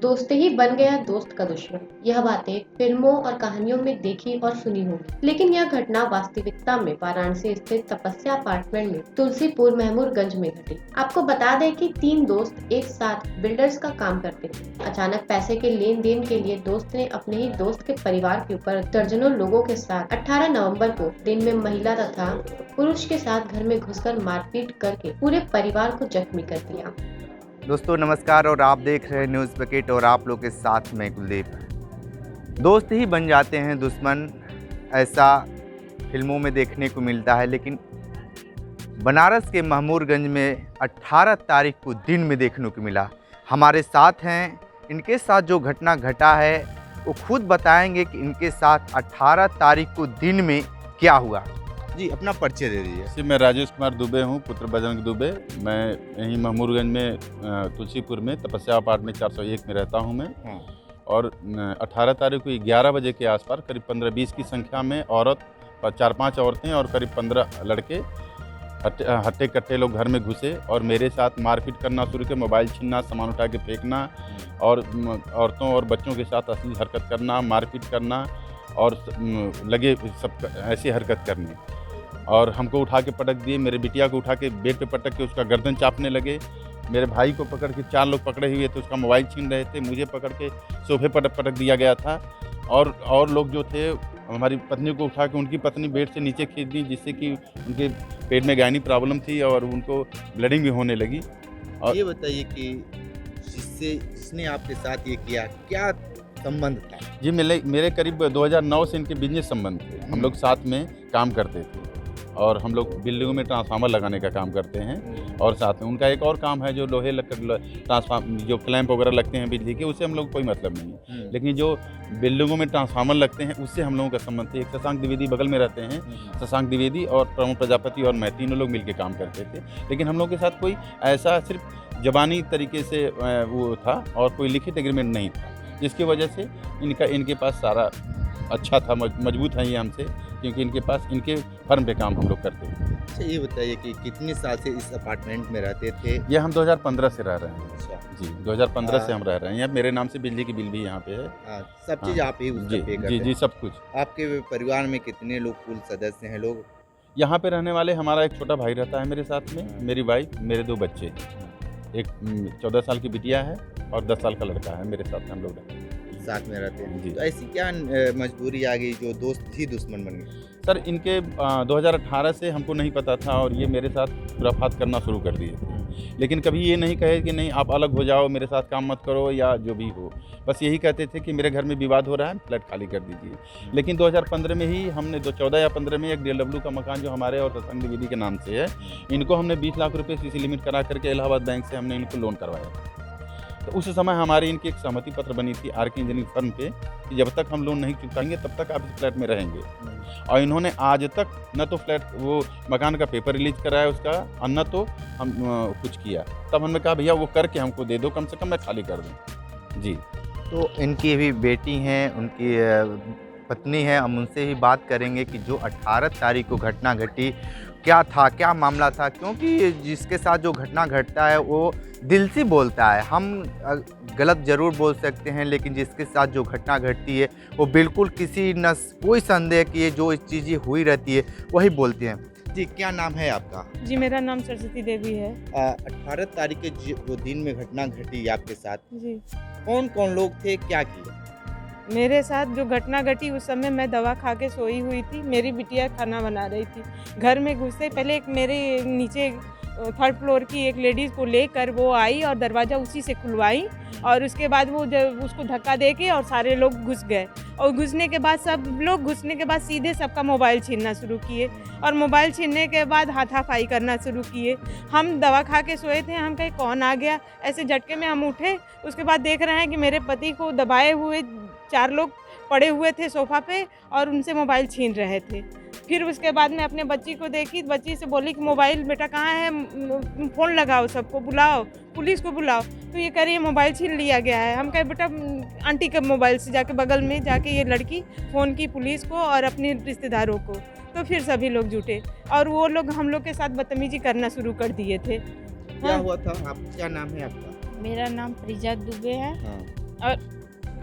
दोस्त ही बन गया दोस्त का दुश्मन। यह बातें फिल्मों और कहानियों में देखी और सुनी होगी, लेकिन यह घटना वास्तविकता में वाराणसी स्थित तपस्या अपार्टमेंट में तुलसीपुर महमूरगंज में घटी। आपको बता दें कि 3 दोस्त एक साथ बिल्डर्स का काम करते थे। अचानक पैसे के लेन देन के लिए दोस्त ने अपने ही दोस्त के परिवार के ऊपर दर्जनों लोगों के साथ 18 नवंबर को दिन में महिला तथा पुरुष के साथ घर में घुसकर मारपीट करके पूरे परिवार को जख्मी कर दिया। दोस्तों नमस्कार, और आप देख रहे हैं न्यूज़ बकेट और आप लोग के साथ मैं कुलदीप। दोस्त ही बन जाते हैं दुश्मन, ऐसा फिल्मों में देखने को मिलता है, लेकिन बनारस के महमूरगंज में 18 तारीख को दिन में देखने को मिला। हमारे साथ हैं, इनके साथ जो घटना घटा है वो खुद बताएंगे कि इनके साथ 18 तारीख को दिन में क्या हुआ। जी, अपना परिचय दे दीजिए। जी, मैं राजेश कुमार दुबे हूँ, पुत्र बजरंग दुबे। मैं यहीं महमूरगंज में तुलसीपुर में तपस्या अपार्टमेंट 401 में रहता हूँ मैं। और 18 तारीख को 11 बजे के आसपास करीब 15-20 की संख्या में औरत, 4-5 औरतें और करीब 15 लड़के हट्टे कट्टे लोग घर में घुसे और मेरे साथ मारपीट करना शुरू किया। मोबाइल छीनना, सामान उठा के फेंकना और औरतों और बच्चों के साथ अश्लील हरकत करना, मारपीट करना और लगे सब ऐसी हरकत करने। और हमको उठा के पटक दिए, मेरे बिटिया को उठा के बेड पे पटक के उसका गर्दन चापने लगे। मेरे भाई को पकड़ के 4 लोग पकड़े हुए थे, उसका मोबाइल छीन रहे थे। मुझे पकड़ के सोफे पर पटक दिया गया था। और लोग जो थे, हमारी पत्नी को उठा के उनकी पत्नी बेड से नीचे खींच दी, जिससे कि उनके पेट में गायनी प्रॉब्लम थी और उनको ब्लीडिंग भी होने लगी। और ये बताइए कि जिसने आपके साथ ये किया, क्या संबंध था? जी, मेरे करीब 2009 से इनके बिजनेस संबंध थे। हम लोग साथ में काम करते थे और हम लोग बिल्डिंगों में ट्रांसफार्मर लगाने का काम करते हैं। और साथ में उनका एक और काम है जो लोहे ट्रांसफार्मर, जो क्लैंप वगैरह लगते हैं बिजली के, उससे हम लोग कोई मतलब नहीं है। लेकिन जो बिल्डिंगों में ट्रांसफार्मर लगते हैं उससे हम लोगों का संबंध है। एक शशांक द्विवेदी बगल में रहते हैं, शशांक द्विवेदी और प्रमोद प्रजापति और मैं, तीनों लोग मिलकर काम करते थे। लेकिन हम लोग के साथ कोई ऐसा सिर्फ जबानी तरीके से वो था और कोई लिखित एग्रीमेंट नहीं था, जिसकी वजह से इनके पास सारा अच्छा था, मजबूत है ये हमसे, क्योंकि इनके पास इनके फर्म पे काम हम लोग करते हैं। अच्छा, ये बताइए कि कितने साल से इस अपार्टमेंट में रहते थे? ये हम 2015 से रह रहे हैं। अच्छा जी, 2015 से हम रह रहे हैं। यहाँ मेरे नाम से बिजली की बिल भी यहाँ पे है। सब चीज़ आप ही उसका पे करते हैं? जी, सब कुछ। आपके परिवार में कितने लोग कुल सदस्य हैं लोग? यहाँ पे रहने वाले हमारा एक छोटा भाई रहता है मेरे साथ में, मेरी वाइफ, मेरे 2 बच्चे। एक 14 साल की बिटिया है और 10 साल का लड़का है। मेरे साथ में हम लोग साथ में रहते हैं जी। तो ऐसी क्या मजबूरी आ गई जो दोस्त ही दुश्मन बन गए? सर, इनके 2018 से हमको नहीं पता था और ये मेरे साथ खुराफात करना शुरू कर दिए थे। लेकिन कभी ये नहीं कहे कि नहीं आप अलग हो जाओ, मेरे साथ काम मत करो या जो भी हो। बस यही कहते थे कि मेरे घर में विवाद हो रहा है, फ्लैट खाली कर दीजिए। लेकिन 2015 में ही हमने 14 या 15 में एक DLW का मकान जो हमारे और शशांक द्विवेदी के नाम से है, इनको हमने 20 लाख रुपये CC लिमिट करा करके इलाहाबाद बैंक से हमने इनको लोन करवाया। तो उस समय हमारी इनकी एक सहमति पत्र बनी थी RK इंजीनियरिंग फर्म पे कि जब तक हम लोन नहीं चुकाएंगे तब तक आप इस फ्लैट में रहेंगे। और इन्होंने आज तक न तो फ्लैट वो मकान का पेपर रिलीज कराया उसका, और न तो हम कुछ किया। तब हमने कहा भैया वो करके हमको दे दो, कम से कम मैं खाली कर दूँ। जी, तो इनकी भी बेटी हैं, उनकी पत्नी है, हम उनसे ही बात करेंगे कि जो 18 तारीख को घटना घटी, क्या था, क्या मामला था। क्योंकि जिसके साथ जो घटना घटता है वो दिल से बोलता है। हम गलत ज़रूर बोल सकते हैं, लेकिन जिसके साथ जो घटना घटती है वो बिल्कुल कोई संदेह कि ये जो चीज़ें हुई रहती है वही बोलते हैं। जी, क्या नाम है आपका? जी, मेरा नाम सरस्वती देवी है। 18 तारीख के जो दिन में घटना घटी आपके साथ, जी, कौन कौन लोग थे, क्या किया? मेरे साथ जो घटना घटी उस समय मैं दवा खा के सोई हुई थी। मेरी बिटिया खाना बना रही थी। घर में घुसते पहले एक मेरे नीचे 3rd फ्लोर की एक लेडीज़ को लेकर वो आई और दरवाज़ा उसी से खुलवाई और उसके बाद वो जब उसको धक्का दे के और सारे लोग घुस गए। और घुसने के बाद सब लोग घुसने के बाद सीधे सबका मोबाइल छीनना शुरू किए और मोबाइल छीनने के बाद हाथापाई करना शुरू किए। हम दवा खा के सोए थे, हम कहे कौन आ गया, ऐसे झटके में हम उठे। उसके बाद देख रहे हैं कि मेरे पति को दबाए हुए 4 लोग पड़े हुए थे सोफ़ा पे और उनसे मोबाइल छीन रहे थे। फिर उसके बाद मैं अपने बच्ची को देखी, बच्ची से बोली कि मोबाइल बेटा कहाँ है, फ़ोन लगाओ, सबको बुलाओ, पुलिस को बुलाओ। तो ये कह रही है मोबाइल छीन लिया गया है। हम कहे बेटा आंटी के मोबाइल से जाके बगल में जाके ये लड़की फ़ोन की पुलिस को और अपने रिश्तेदारों को। तो फिर सभी लोग जुटे और वो लोग हम लोग के साथ बदतमीजी करना शुरू कर दिए थे। क्या हुआ था? आप क्या नाम है आपका? मेरा नाम फरीजा दुबे है। और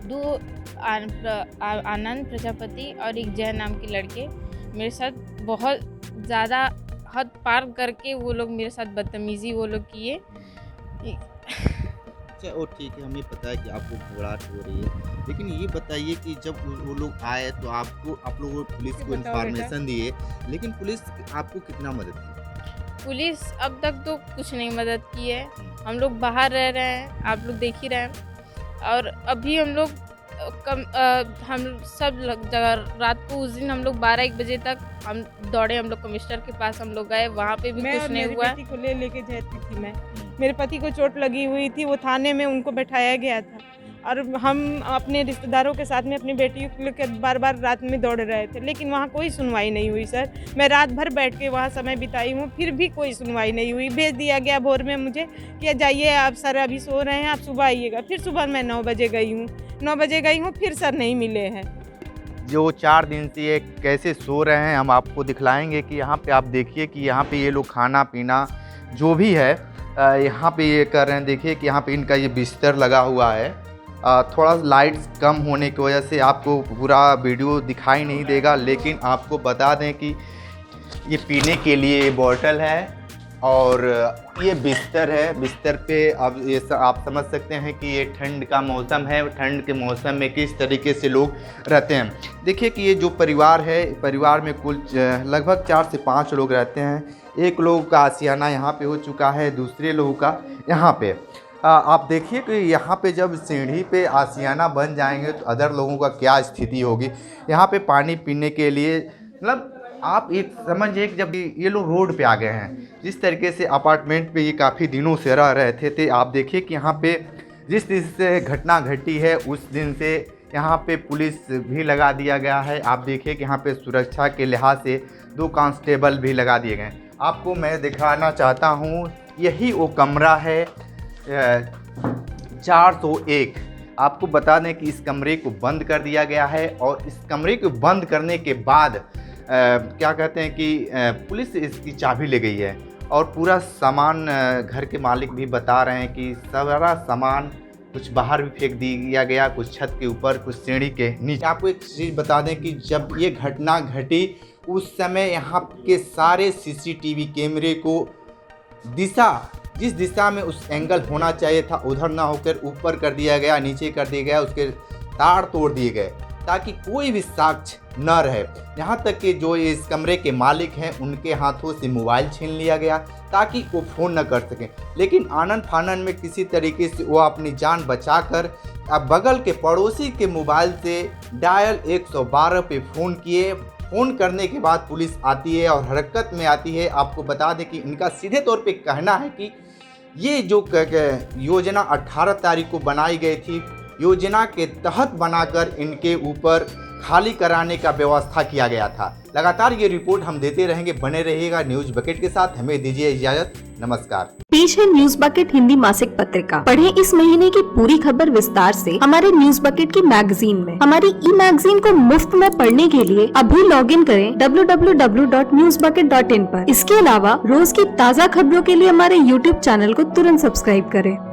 2 आनंद प्रजापति और एक जय नाम के लड़के मेरे साथ बहुत ज़्यादा हद पार करके वो लोग मेरे साथ बदतमीज़ी वो लोग किए। अच्छा, और ठीक है, हमें पता है कि आपको घबराहट हो रही है, लेकिन ये बताइए कि जब वो लोग आए तो आप लोगों पुलिस को बताओ बेटा। इन्फॉर्मेशन दिए, लेकिन पुलिस आपको कितना मदद की? पुलिस अब तक तो कुछ नहीं मदद की है। हम लोग बाहर रह रहे हैं, आप लोग देख ही रहे हैं। और अभी हम लोग हम सब जगह रात को उस दिन हम लोग 12-1 बजे तक हम दौड़े, हम लोग कमिश्नर के पास हम लोग गए, वहाँ पे भी कुछ नहीं हुआ। मेरे पति को लेके जाती थी मैं, मेरे पति को चोट लगी हुई थी, वो थाने में उनको बैठाया गया था और हम अपने रिश्तेदारों के साथ में अपनी बेटी को लेकर बार रात में दौड़ रहे थे, लेकिन वहाँ कोई सुनवाई नहीं हुई सर। मैं रात भर बैठ के वहाँ समय बिताई हूँ, फिर भी कोई सुनवाई नहीं हुई। भेज दिया गया भोर में मुझे कि जाइए आप, सर अभी सो रहे हैं, आप सुबह आइएगा। फिर सुबह मैं 9 बजे गई हूँ, फिर सर नहीं मिले हैं। जो 4 दिन से ये कैसे सो रहे हैं हम आपको दिखलाएंगे कि यहाँ पे आप देखिए कि यहाँ पे ये लोग खाना पीना जो भी है यहाँ पे ये कर रहे हैं। देखिए कि यहाँ पे इनका ये बिस्तर लगा हुआ है। थोड़ा लाइट्स कम होने की वजह से आपको पूरा वीडियो दिखाई नहीं देगा, लेकिन आपको बता दें कि ये पीने के लिए ये बॉटल है और ये बिस्तर है। बिस्तर पे अब ये आप समझ सकते हैं कि ये ठंड का मौसम है, ठंड के मौसम में किस तरीके से लोग रहते हैं। देखिए कि ये जो परिवार है, परिवार में कुल लगभग 4 से 5 लोग रहते हैं। एक लोग का आशियाना यहाँ पे हो चुका है, दूसरे लोगों का यहाँ पे। आप देखिए कि यहाँ पे जब सीढ़ी पे आशियाना बन जाएंगे तो अदर लोगों का क्या स्थिति होगी। यहाँ पे पानी पीने के लिए मतलब आप एक समझिए कि जब ये लोग रोड पे आ गए हैं, जिस तरीके से अपार्टमेंट पे ये काफ़ी दिनों से रह रहे थे आप देखिए कि यहाँ पे जिस दिन से घटना घटी है उस दिन से यहाँ पे पुलिस भी लगा दिया गया है। आप देखिए कि यहाँ पे सुरक्षा के लिहाज से 2 कांस्टेबल भी लगा दिए गए। आपको मैं दिखाना चाहता हूँ, यही वो कमरा है 401। आपको बता दें कि इस कमरे को बंद कर दिया गया है और इस कमरे को बंद करने के बाद क्या कहते हैं कि पुलिस इसकी चाबी ले गई है और पूरा सामान घर के मालिक भी बता रहे हैं कि सारा सामान कुछ बाहर भी फेंक दिया गया, कुछ छत के ऊपर, कुछ सीढ़ी के नीचे। आपको एक चीज़ बता दें कि जब ये घटना घटी उस समय यहाँ के सारे सीसीटीवी कैमरे को जिस दिशा में उस एंगल होना चाहिए था उधर ना होकर ऊपर कर दिया गया, नीचे कर दिया गया, उसके तार तोड़ दिए गए ताकि कोई भी साक्ष्य न रहे। यहाँ तक कि जो इस कमरे के मालिक हैं उनके हाथों से मोबाइल छीन लिया गया ताकि वो फ़ोन न कर सकें। लेकिन आनन फानन में किसी तरीके से वो अपनी जान बचाकर अब बगल के पड़ोसी के मोबाइल से डायल 112 पे फ़ोन किए। फ़ोन करने के बाद पुलिस आती है और हरकत में आती है। आपको बता दें कि इनका सीधे तौर पे कहना है कि ये जो योजना 18 तारीख को बनाई गई थी, योजना के तहत बनाकर इनके ऊपर खाली कराने का व्यवस्था किया गया था। लगातार ये रिपोर्ट हम देते रहेंगे, बने रहिएगा न्यूज बकेट के साथ। हमें दीजिए इजाजत, नमस्कार। पेश है न्यूज बकेट हिंदी मासिक पत्रिका। पढ़ें इस महीने की पूरी खबर विस्तार से हमारे न्यूज बकेट की मैगजीन में। हमारी ई मैगजीन को मुफ्त में पढ़ने के लिए अभी लॉगिन करें www.newsbucket.in पर। इसके अलावा रोज की ताज़ा खबरों के लिए हमारे YouTube चैनल को तुरंत सब्सक्राइब करें।